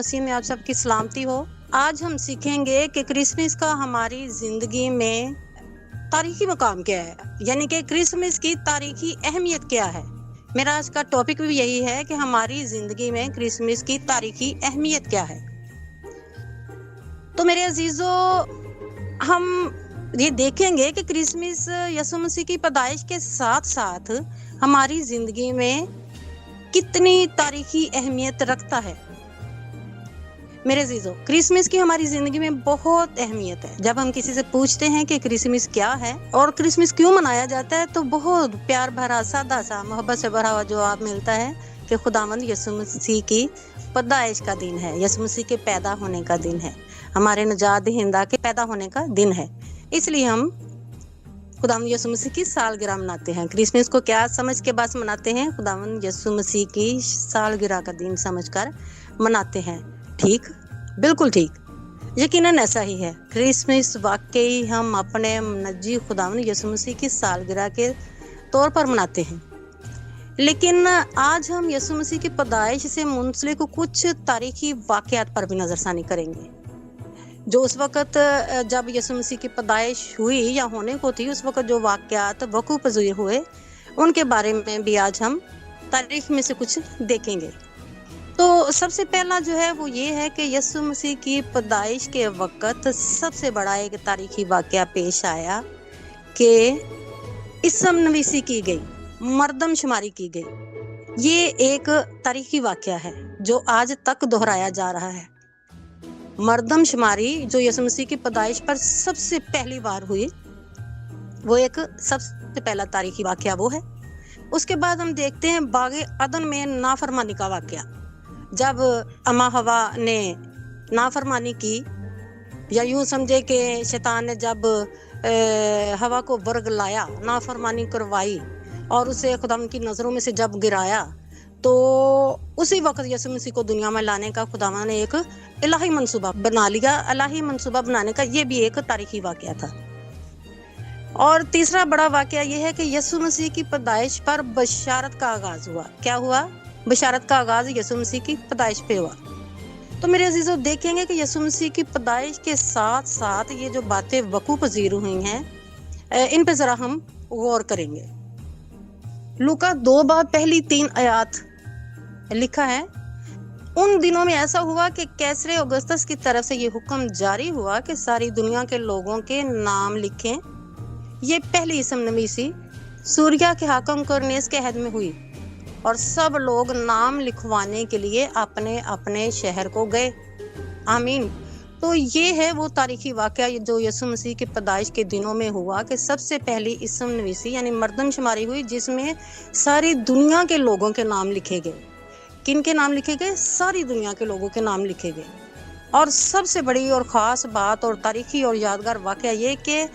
मसीह में आप सबकी सलामती हो। आज हम सीखेंगे कि क्रिसमस का हमारी जिंदगी में तारीखी मकाम क्या है, यानी कि क्रिसमस की तारीखी अहमियत क्या है। मेरा आज का टॉपिक भी यही है कि हमारी जिंदगी में क्रिसमस की तारीखी अहमियत क्या है। तो मेरे अजीजों, हम ये देखेंगे कि क्रिसमस यीशु मसीह की पैदाइश के साथ साथ हमारी जिंदगी में कितनी तारीखी अहमियत रखता है। मेरे अजीजों, क्रिसमस की हमारी जिंदगी में बहुत अहमियत है। जब हम किसी से पूछते हैं कि क्रिसमस क्या है और क्रिसमस क्यों मनाया जाता है, तो बहुत प्यार भरा, सादा सा, मोहब्बत से भरा हुआ जवाब मिलता है कि खुदावंद यीशु मसीह की पैदाइश का दिन है, यीशु मसीह के पैदा होने का दिन है, हमारे निजात दहिंदा के पैदा होने का दिन है। इसलिए हम खुदावंद यीशु मसीह की सालगिरह मनाते हैं। क्रिसमस को क्या समझ के बाद मनाते हैं? खुदावंद यीशु मसीह की सालगिरह का दिन समझकर मनाते हैं। ठीक, बिल्कुल ठीक, यकीनन ऐसा ही है। क्रिसमस वाकई हम अपने नजी खुदावंद यीशु मसीह की सालगिरह के तौर पर मनाते हैं। लेकिन आज हम यीशु मसीह की पैदाइश से मुंसलिक कुछ तारीखी वाकयात पर भी नजरसानी करेंगे, जो उस वक्त जब यीशु मसीह की पैदाइश हुई या होने को थी, उस वक्त जो वाकयात वकूअ पज़ीर हुए, उनके बारे में भी आज हम तारीख में से कुछ देखेंगे। तो सबसे पहला जो है वो ये है कि यीशु मसीह की पैदाइश के वक्त सबसे बड़ा एक तारीखी वाकया पेश आया कि इसम नवीसी की गई, मर्दमशुमारी की गई। ये एक तारीखी वाकया है जो आज तक दोहराया जा रहा है। मर्दमशुमारी जो यीशु मसीह की पैदाइश पर सबसे पहली बार हुई, वो एक सबसे पहला तारीखी वाकया वो है। उसके बाद हम देखते हैं बागे अदन में नाफरमानी का वाकया। जब अम्मा हवा ने नाफरमानी की, या यूं समझे कि शैतान ने जब हवा को बरगलाया, नाफरमानी करवाई और उसे खुदा की नजरों में से जब गिराया, तो उसी वक्त यीशु मसीह को दुनिया में लाने का खुदा ने एक इलाही मंसूबा बना लिया। इलाही मंसूबा बनाने का ये भी एक तारीखी वाकया था। और तीसरा बड़ा वाकया ये है कि यीशु मसीह की पैदाइश पर बशारत का आगाज हुआ। क्या हुआ? बशारत का आगाज यीशु मसीह की पैदाइश पे हुआ। तो मेरे अजीजों, देखेंगे कि यीशु मसीह की पैदाइश के साथ साथ ये जो बातें वकूअ पज़ीर हुई हैं, इन पे जरा हम गौर करेंगे। लूका 2:1-3 लिखा है, उन दिनों में ऐसा हुआ कि कैसरे औगुस्तस की तरफ से ये हुक्म जारी हुआ कि सारी दुनिया के लोगों के नाम लिखें। ये पहली इसम नवीसी सूरिया के हाकिम कुरनेस के अहद में हुई और सब लोग नाम लिखवाने के लिए अपने अपने शहर को गए। आमीन। तो ये है वो तारीखी वाकया जो यीशु मसीह की पैदाइश के दिनों में हुआ कि सबसे पहली इसम नवीसी यानी मर्दमशुमारी हुई, जिसमें सारी दुनिया के लोगों के नाम लिखे गए। किन के नाम लिखे गए? सारी दुनिया के लोगों के नाम लिखे गए। और सबसे बड़ी और ख़ास बात और तारीखी और यादगार वाकया ये कि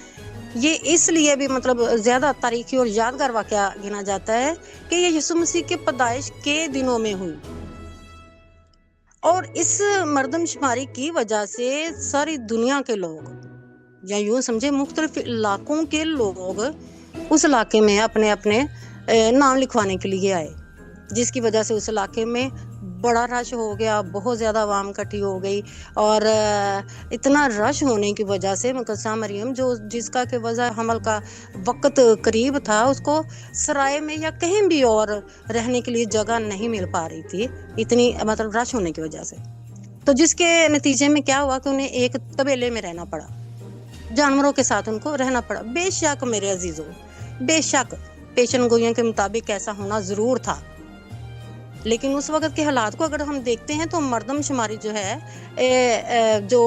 ये इसलिए भी ज़्यादा तारीखी और यादगार वाकया गिना जाता है कि ये यीशु मसीह के पैदाइश के दिनों में हुई। और इस मर्दमशुमारी की वजह से सारी दुनिया के लोग, या यूँ समझे मुख्तलिफ इलाकों के लोग उस इलाके में अपने अपने नाम लिखवाने के लिए आए, जिसकी वजह से उस इलाके में बड़ा रश हो गया, बहुत ज़्यादा आवाम इकट्ठी हो गई। और इतना रश होने की वजह से मुकद्दसा मरियम, जो जिसका के वजह हमल का वक्त करीब था, उसको सराय में या कहीं भी और रहने के लिए जगह नहीं मिल पा रही थी, इतनी रश होने की वजह से। तो जिसके नतीजे में क्या हुआ कि उन्हें एक तबेले में रहना पड़ा, जानवरों के साथ उनको रहना पड़ा। बेशक मेरे अजीजों, बेशक पेशन गोइयों के मुताबिक ऐसा होना ज़रूर था, लेकिन उस वक्त के हालात को अगर हम देखते हैं तो मर्दमशुमारी जो है जो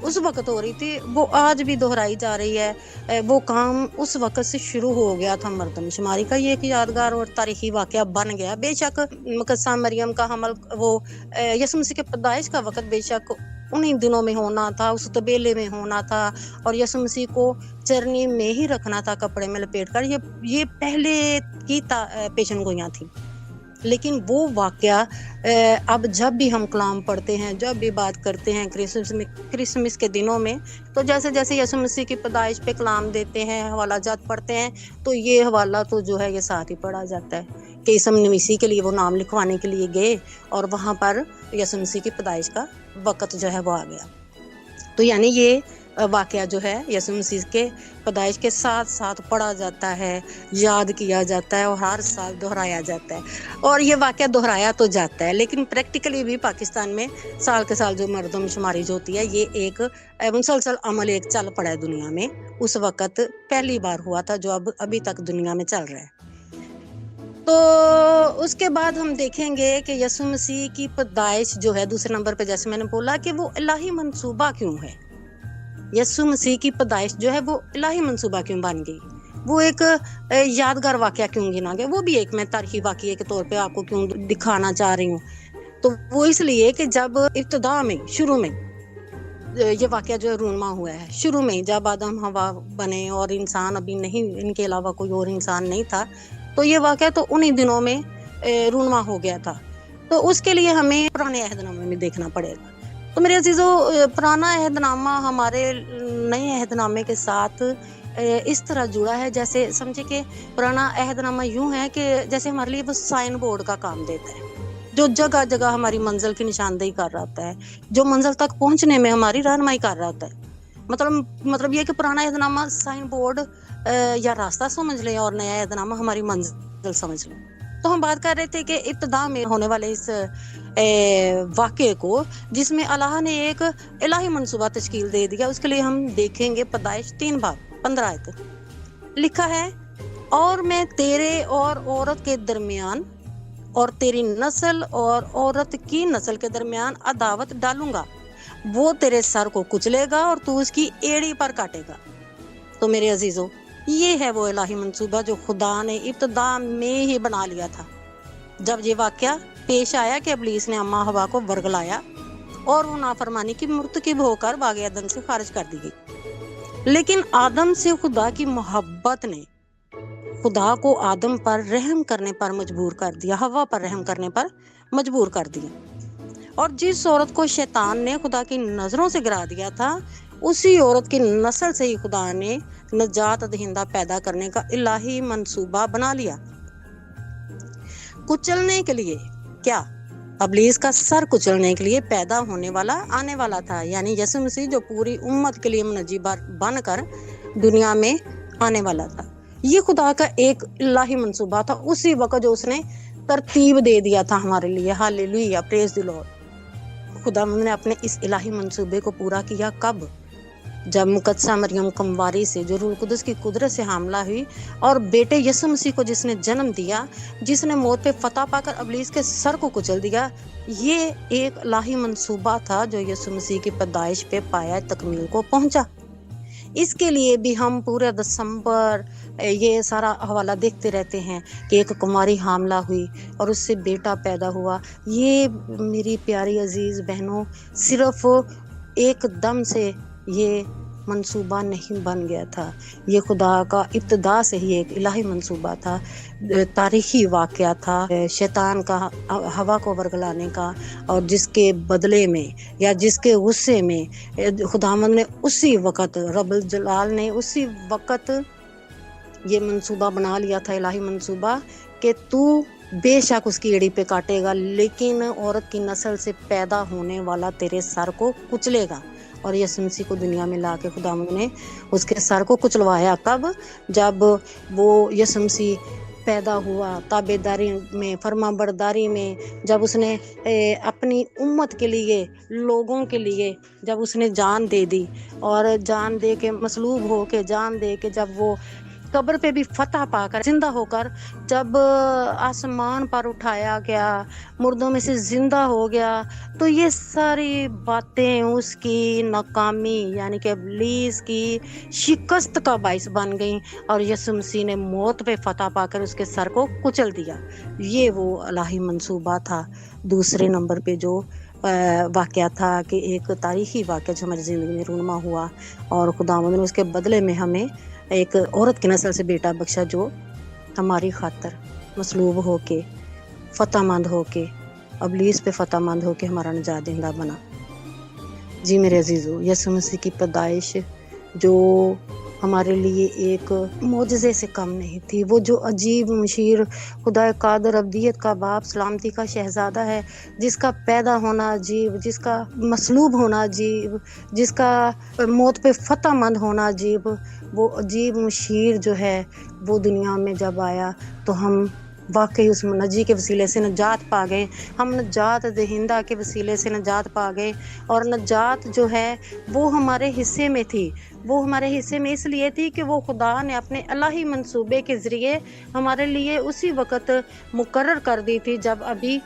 उस वक्त हो रही थी, वो आज भी दोहराई जा रही है। वो काम उस वक्त से शुरू हो गया था मर्दमशुमारी का। ये एक यादगार और तारीखी वाकया बन गया। बेशक मुकद्दसा मरियम का हमल, वो यीशु मसीह के पैदाइश का वक्त बेशक उन्हीं दिनों में होना था, उस तबेले में होना था, और यीशु मसीह को चरनी में ही रखना था, कपड़े में लपेट कर। ये पहले की पेशन गोइयाँ थी। लेकिन वो वाकया अब जब भी हम कलाम पढ़ते हैं, जब भी बात करते हैं क्रिसमस के दिनों में, तो जैसे जैसे यीशु मसीह की पैदाइश पे कलाम देते हैं, हवाला जात पढ़ते हैं, तो ये हवाला तो जो है ये साथ ही पढ़ा जाता है کہ ईसा मसीह के लिए वो नाम लिखवाने के लिए गए और वहाँ पर यीशु मसीह की पैदाइश का वक्त जो है वो आ गया। तो यानी ये वाकया जो है यीशु मसीह के पैदाइश के साथ साथ पढ़ा जाता है, याद किया जाता है और हर साल दोहराया जाता है। और ये वाकया दोहराया तो जाता है, लेकिन प्रैक्टिकली भी पाकिस्तान में साल के साल जो मरदमशुमारी जो होती है, ये एक मुसलसल अमल एक चल पड़ा है दुनिया में। उस वक्त पहली बार हुआ था, जो अब अभी तक दुनिया में चल रहा है। तो उसके बाद हम देखेंगे कि यीशु मसीह की पैदाइश जो है दूसरे नंबर पे, जैसे मैंने बोला कि वो इलाही मंसूबा क्यों है। यीशु मसीह की पैदाइश जो है वो इलाही मंसूबा क्यों बन गई, वो एक यादगार वाकया क्यों गिना गया, वो भी एक मैं तारीखी वाकये के तौर पे आपको क्यों दिखाना चाह रही हूँ। तो वो इसलिए कि जब इब्तिदा में शुरू में ये वाकया जो रूनमा हुआ है, शुरू में जब आदम हवा बने और इंसान अभी नहीं, इनके अलावा कोई और इंसान नहीं था, तो ये वाकया तो उन्हीं दिनों में रूनमा हो गया था। तो उसके लिए हमें पुराने अहदनामे में देखना पड़ेगा। तो मेरे अजीजों, पुराना अहदनामा हमारे नए अहदनामे के साथ इस तरह जुड़ा है, जैसे समझे कि पुराना अहदनामा यूं है कि जैसे हमारे लिए वो साइन बोर्ड का काम देता है, जो जगह जगह हमारी मंजिल की निशानदेही कर रहा होता है, जो मंजिल तक पहुंचने में हमारी रहनुमाई कर रहा होता है। मतलब ये कि पुराना अहदनामा साइन बोर्ड या रास्ता समझ लें और नया अहदनामा हमारी मंजिल समझ लें। तो हम बात कर रहे थे कि इब्तिदा में होने वाले इस वाक़े को, जिसमें अल्लाह ने एक इलाही मंसूबा तश्कील दे दिया, उसके लिए हम देखेंगे पैदाइश 3 बाब 15 आयत। लिखा है, और मैं तेरे और औरत के दरमियान और तेरी नस्ल और औरत की नस्ल के दरमियान अदावत डालूंगा, वो तेरे सर को कुचलेगा और तू उसकी एड़ी पर काटेगा। तो मेरे अजीजों, ये है वो इलाही मंसूबा जो खुदा ने इब्तिदा में ही बना लिया था। जब ये वाकया पेश आया कि इब्लीस ने अम्मा हवा को वर्गलाया और वो नाफरमानी की मुर्तकिब होकर बाग़ अदन से खारिज कर दी गई। लेकिन आदम से खुदा की मोहब्बत ने खुदा को आदम पर रहम करने पर मजबूर कर दिया, हवा पर रहम करने पर मजबूर कर दिया। और जिस औरत को शैतान ने खुदा की नजरों से गिरा दिया था, उसी औरत की नस्ल से ही खुदा ने नजात दहिंदा पैदा करने का इलाही मंसूबा बना लिया। कुचलने के लिए क्या? इब्लीस का सर कुचलने के लिए पैदा होने वाला आने वाला था, यानी यीशु मसीह जो पूरी उम्मत के लिए मुनज्जी बनकर दुनिया में आने वाला था। ये खुदा का एक इलाही मंसूबा था, उसी वक्त जो उसने तरतीब दे दिया था हमारे लिए। Hallelujah, praise the Lord. खुदा ने अपने इस इलाही मंसूबे को पूरा किया कब? जब मुकद्दसा मरियम कमवारी से, जो रूह कुदस की कुदरत से हामला हुई और बेटे यीशु मसीह को जिसने जन्म दिया, जिसने मौत पे फतह पाकर इब्लीस के सर को कुचल दिया, ये एक इलाही मंसूबा था जो यीशु मसीह की पैदाइश पे पाया तकमील को पहुंचा। इसके लिए भी हम पूरे दिसंबर ये सारा हवाला देखते रहते हैं कि एक कुमारी हामला हुई और उससे बेटा पैदा हुआ। ये मेरी प्यारी अजीज बहनों, सिर्फ एक दम से ये मंसूबा नहीं बन गया था, ये खुदा का इब्तिदा से ही एक इलाही मंसूबा था, तारीखी वाक़या था शैतान का हवा को वर्गलाने का, और जिसके बदले में या जिसके गुस्से में खुदावंद ने उसी वक़्त, रब्बुल जलाल ने उसी वक़्त ये मंसूबा बना लिया था, इलाही मंसूबा, कि तू बेशक उसकी एड़ी पे काटेगा, लेकिन औरत की नस्ल से पैदा होने वाला तेरे सर को कुचलेगा। और यीशु मसीह को दुनिया में ला के खुदावंद ने उसके सर को कुचलवाया। कब? जब वो यीशु मसीह पैदा हुआ, ताबेदारी में, फरमाबरदारी में, जब उसने अपनी उम्मत के लिए, लोगों के लिए जब उसने जान दे दी, और जान दे के मसलूब हो के, जान दे के जब वो कब्र पे भी फतह पाकर जिंदा होकर जब आसमान पर उठाया गया, मुर्दों में से जिंदा हो गया, तो ये सारी बातें उसकी नाकामी यानी कि इब्लीस की शिकस्त का बाइस बन गई, और यीशु मसीह ने मौत पे फतह पाकर उसके सर को कुचल दिया। ये वो इलाही मंसूबा था। दूसरे नंबर पे जो वाक़या था कि एक तारीखी वाक़या जो हमारी ज़िंदगी में रूनुमा हुआ, और खुदावंद ने उसके बदले में हमें एक औरत की नस्ल से बेटा बख्शा, जो हमारी खातर मसलूब होके, फतहमंद होके, इब्लीस पे फतहमंद होके हमारा निजात दहिंदा बना। जी मेरे अजीज़ों, यीशु मसीह की पैदाइश जो हमारे लिए एक मोजज़े से कम नहीं थी। वो जो अजीब मुशीर खुदाए कादर अब्दियत का बाप सलामती का शहजादा है, जिसका पैदा होना अजीब, जिसका मसलूब होना अजीब, जिसका मौत पे फतह मंद होना अजीब, वो अजीब मुशीर जो है वो दुनिया में जब आया तो हम वाकई उस नजी के वसीले से नजात पा गए। हम नजात दहिंदा के वसीले से नजात पा गए, और नजात जो है वो हमारे हिस्से में थी। वो हमारे हिस्से में इसलिए थी कि वो खुदा ने अपने इलाही मंसूबे के ज़रिए हमारे लिए उसी वक़्त मुकर्रर कर दी थी जब अभी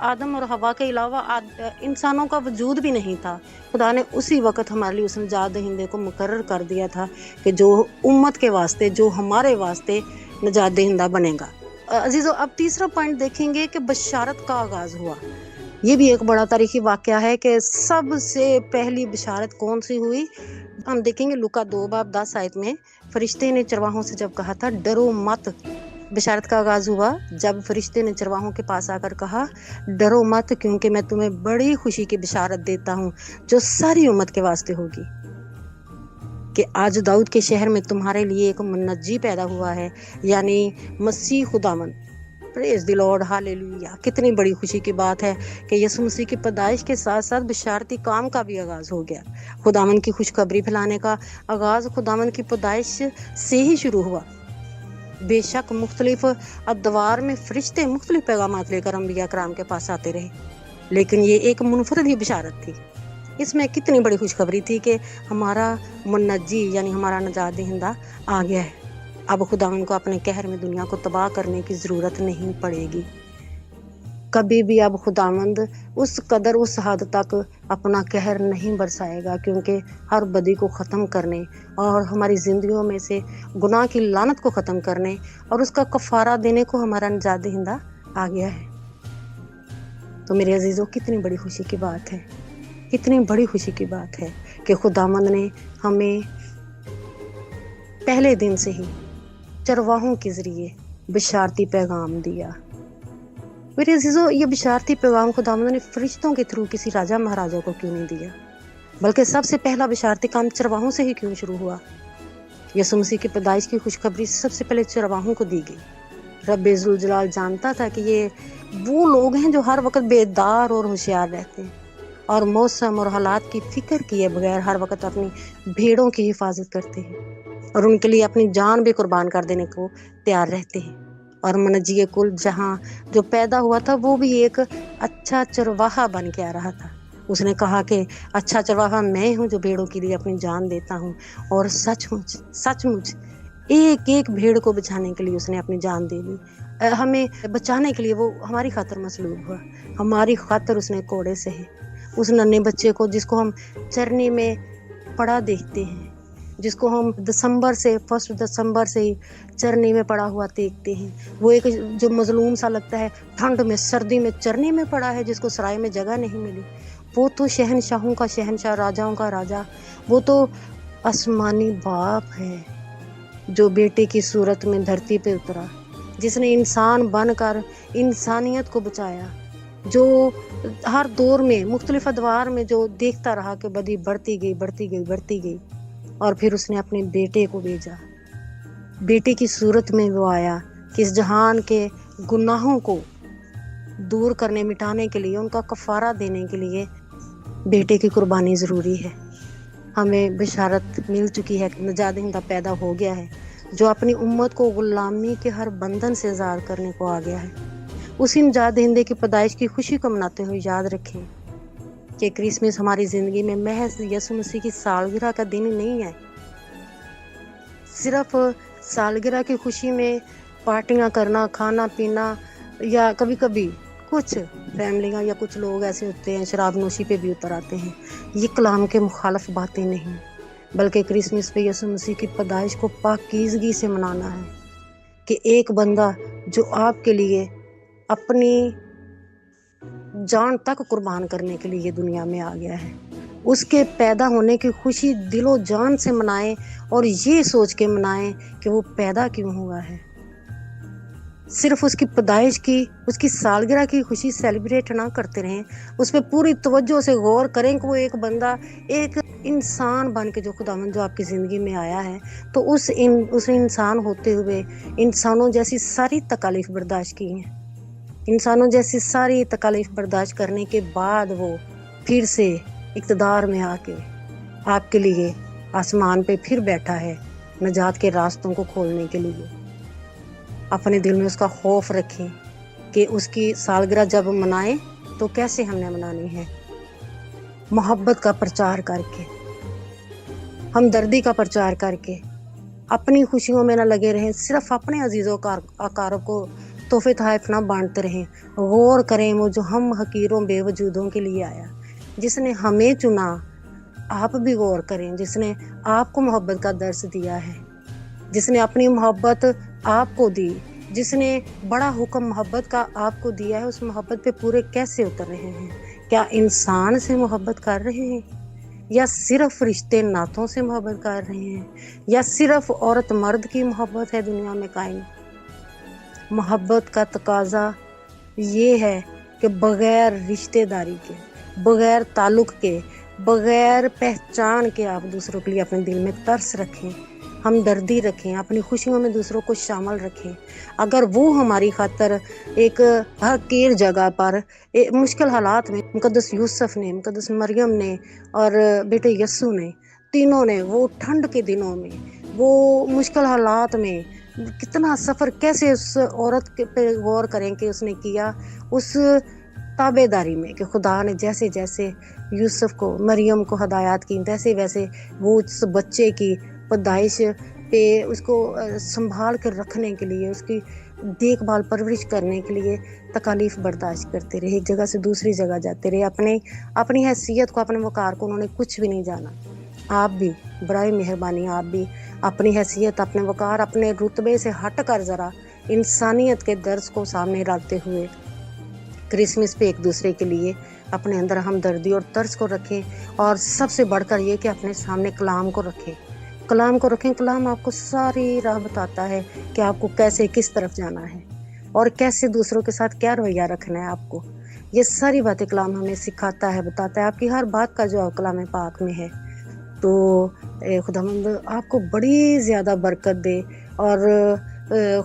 आदम और हवा के अलावा इंसानों का वजूद भी नहीं था। खुदा ने उसी वक़्त हमारे लिए उस नजात दहिंदे को मुकर्रर कर दिया था कि जो उम्मत के वास्ते, जो हमारे वास्ते नजात दहिंदा बनेगा। अजीज़ों, अब तीसरा पॉइंट देखेंगे कि बशारत का आगाज़ हुआ। ये भी एक बड़ा तारीखी वाक़या है कि सबसे पहली बशारत कौन सी हुई। हम देखेंगे लूका 2:10 में फरिश्ते ने चरवाहों से जब कहा था डरो मत, बशारत का आगाज़ हुआ जब फरिश्ते ने चरवाहों के पास आकर कहा डरो मत, क्योंकि मैं तुम्हें बड़ी खुशी की बशारत देता हूँ जो सारी उम्मत के वास्ते होगी, कि आज दाऊद के शहर में तुम्हारे लिए एक मुनज्जी पैदा हुआ है, यानी मसीह खुदावंद। Praise the Lord, hallelujah. कितनी बड़ी खुशी की बात है कि यीशु मसीह की पैदाइश के साथ साथ बशारती काम का भी आगाज़ हो गया। खुदावंद की खुशखबरी फैलाने का आगाज़ खुदावंद की पैदाइश से ही शुरू हुआ। बेशक मुख्तलिफ अदवार में फरिश्ते मुख्तलिफ पैगामात लेकर अंबिया कराम के पास आते रहे, लेकिन ये एक मुनफरद ही बशारत थी। इसमें कितनी बड़ी खुशखबरी थी कि हमारा मुन्नजी यानी हमारा नजात दहिंदा आ गया है। अब खुदावंद को अपने कहर में दुनिया को तबाह करने की ज़रूरत नहीं पड़ेगी कभी भी। अब खुदावंद उस कदर, उस हद तक अपना कहर नहीं बरसाएगा, क्योंकि हर बदी को ख़त्म करने और हमारी ज़िंदगियों में से गुनाह की लानत को ख़त्म करने और उसका कफ़ारा देने को हमारा नजात दहिंदा आ गया है। तो मेरे अजीज़ों, कितनी बड़ी खुशी की बात है, कितनी बड़ी खुशी की बात है कि खुदावंद ने हमें पहले दिन से ही चरवाहों के ज़रिए बशारती पैगाम दिया। मेरे अजीज़ों, ये बशारती पैगाम खुदावंद ने फरिश्तों के थ्रू किसी राजा महाराजा को क्यों नहीं दिया, बल्कि सबसे पहला बशारती काम चरवाहों से ही क्यों शुरू हुआ। यीशु मसीह की पैदाइश की खुशखबरी सबसे पहले चरवाहों को दी गई। रब्बे ज़ुल जलाल जानता था कि ये वो लोग हैं जो हर वक्त बेदार और होशियार रहते हैं और मौसम और हालात की फिक्र किए बगैर हर वक्त अपनी भेड़ों की हिफाजत करते हैं और उनके लिए अपनी जान भी कुर्बान कर देने को तैयार रहते हैं। और मनजी कुल जहाँ जो पैदा हुआ था वो भी एक अच्छा चरवाहा बन के आ रहा था। उसने कहा कि अच्छा चरवाहा मैं हूँ जो भेड़ों के लिए अपनी जान देता हूँ, और सचमुच सचमुच एक एक भेड़ को बचाने के लिए उसने अपनी जान दे दी। हमें बचाने के लिए वो हमारी खातर मसलूब हुआ, हमारी खातर उसने कोड़े से है उस नन्हे बच्चे को जिसको हम चरनी में पड़ा देखते हैं, जिसको हम 1 दिसंबर से ही चरनी में पड़ा हुआ देखते हैं। वो एक जो मजलूम सा लगता है, ठंड में सर्दी में चरनी में पड़ा है, जिसको सराय में जगह नहीं मिली। वो तो शहनशाहों का शहनशाह, राजाओं का राजा, वो तो आसमानी बाप है जो बेटे की सूरत में धरती पे उतरा, जिसने इंसान बनकर इंसानियत को बचाया, जो हर दौर में मुख्तलिफ अदवार में जो देखता रहा कि बदी बढ़ती गई और फिर उसने अपने बेटे को भेजा। बेटे की सूरत में वो आया कि इस जहान के गुनाहों को दूर करने, मिटाने के लिए, उनका कफ़ारा देने के लिए बेटे की कुर्बानी ज़रूरी है। हमें बशारत मिल चुकी है, नजात दहिंदा पैदा हो गया है जो अपनी उम्मत को गुलामी के हर बंधन से आज़ाद करने को आ गया है। उसी नजात दहिंदे की पैदाइश की खुशी को मनाते हुए याद रखें कि क्रिसमस हमारी ज़िंदगी में महज यीशु मसीह की सालगिरह का दिन नहीं है। सिर्फ सालगिरह की खुशी में पार्टियां करना, खाना पीना, या कभी कभी कुछ फैमिलियां या कुछ लोग ऐसे होते हैं शराब नोशी पे भी उतर आते हैं, ये कलाम के मुखालफ बातें नहीं, बल्कि क्रिसमस पे यीशु मसीह की पैदाइश को पाकीज़गी से मनाना है कि एक बंदा जो आपके लिए अपनी जान तक कुर्बान करने के लिए दुनिया में आ गया है, उसके पैदा होने की खुशी दिलो जान से मनाएं और ये सोच के मनाएं कि वो पैदा क्यों हुआ है। صرف اس کی پیدائش کی، اس کی سالگرہ کی خوشی سیلیبریٹ نہ کرتے رہیں، اس پہ پوری توجہ سے غور کریں کہ وہ ایک بندہ، ایک انسان بن کے جو خداوند جو آپ کی زندگی میں آیا ہے، تو اس انسان ہوتے ہوئے انسانوں جیسی ساری تکالیف برداشت کی ہیں، انسانوں جیسی ساری تکالیف برداشت کرنے کے بعد وہ پھر سے اقتدار میں آ کے آپ کے لیے آسمان پہ پھر بیٹھا ہے، نجات کے راستوں کو کھولنے کے لیے۔ اپنے دل میں اس کا خوف رکھیں کہ اس کی سالگرہ جب منائیں تو کیسے ہم نے منانی ہے، محبت کا پرچار کر کے، ہمدردی کا پرچار کر کے، اپنی خوشیوں میں نہ لگے رہیں، صرف اپنے عزیزوں کا اقارب کو تحفے تحائف نہ بانٹتے رہیں، غور کریں وہ جو ہم حقیروں بے وجودوں کے لیے آیا، جس نے ہمیں چنا۔ آپ بھی غور کریں، جس نے آپ کو محبت کا درس دیا ہے، جس نے اپنی محبت آپ کو دی، جس نے بڑا حکم محبت کا آپ کو دیا ہے، اس محبت پہ پورے کیسے اتر رہے ہیں؟ کیا انسان سے محبت کر رہے ہیں، یا صرف رشتے ناتوں سے محبت کر رہے ہیں، یا صرف عورت مرد کی محبت ہے دنیا میں قائم؟ محبت کا تقاضا یہ ہے کہ بغیر رشتے داری کے، بغیر تعلق کے، بغیر پہچان کے آپ دوسروں کے لیے اپنے دل میں ترس رکھیں، ہمدردی رکھیں، اپنی خوشیوں میں دوسروں کو شامل رکھیں۔ اگر وہ ہماری خاطر ایک حقیر جگہ پر مشکل حالات میں مقدس یوسف نے، مقدس مریم نے اور بیٹے یسوع نے، تینوں نے وہ ٹھنڈ کے دنوں میں، وہ مشکل حالات میں کتنا سفر، کیسے اس عورت پہ غور کریں کہ اس نے کیا، اس تابع داری میں کہ خدا نے جیسے جیسے یوسف کو، مریم کو ہدایات کی، ویسے ویسے وہ اس بچے کی پیدائش پہ اس کو سنبھال کر رکھنے کے لیے، اس کی دیکھ بھال پرورش کرنے کے لیے تکالیف برداشت کرتے رہے، ایک جگہ سے دوسری جگہ جاتے رہے، اپنی حیثیت کو، اپنے وقار کو انہوں نے کچھ بھی نہیں جانا۔ آپ بھی برائے مہربانی، آپ بھی اپنی حیثیت، اپنے وقار، اپنے رتبے سے ہٹ کر ذرا انسانیت کے درس کو سامنے رکھتے ہوئے کرسمس پہ ایک دوسرے کے لیے اپنے اندر ہمدردی اور ترس کو رکھیں، اور سب سے بڑھ کر یہ کہ اپنے سامنے کلام کو رکھیں، کلام کو رکھیں۔ کلام آپ کو ساری راہ بتاتا ہے کہ آپ کو کیسے، کس طرف جانا ہے، اور کیسے دوسروں کے ساتھ کیا رویہ رکھنا ہے آپ کو۔ یہ ساری باتیں کلام ہمیں سکھاتا ہے، بتاتا ہے، آپ کی ہر بات کا جواب کلام پاک میں ہے۔ تو خداوند آپ کو بڑی زیادہ برکت دے، اور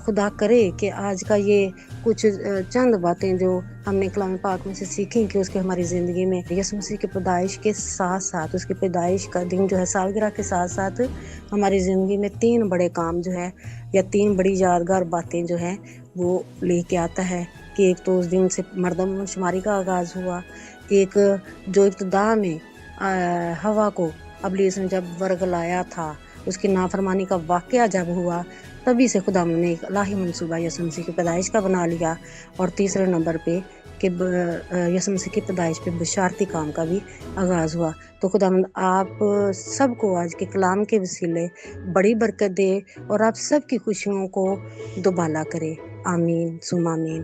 خدا کرے کہ آج کا یہ کچھ چند باتیں جو ہم نے کلام پاک میں سے سیکھیں کہ اس کے ہماری زندگی میں یسوع مسیح کی پیدائش کے ساتھ ساتھ، اس کی پیدائش کا دن جو ہے سالگرہ کے ساتھ ساتھ ہماری زندگی میں 3 بڑے کام جو ہے، یا 3 بڑی یادگار باتیں جو ہیں وہ لے کے آتا ہے۔ کہ ایک تو اس دن سے مردم شماری کا آغاز ہوا، ایک جو ابتدا میں ہوا کو ابلیس نے جب ورگلایا تھا، اس کی نافرمانی کا واقعہ جب ہوا، تبھی سے خدا نے ایک الہی منصوبہ یسوع مسیح کی پیدائش کا بنا لیا، اور تیسرے نمبر پہ کہ یسوع مسیح کی پیدائش پہ بشارتی کام کا بھی آغاز ہوا۔ تو خداوند آپ سب کو آج کے کلام کے وسیلے بڑی برکت دے، اور آپ سب کی خوشیوں کو دوبالا کرے۔ آمین ثم آمین۔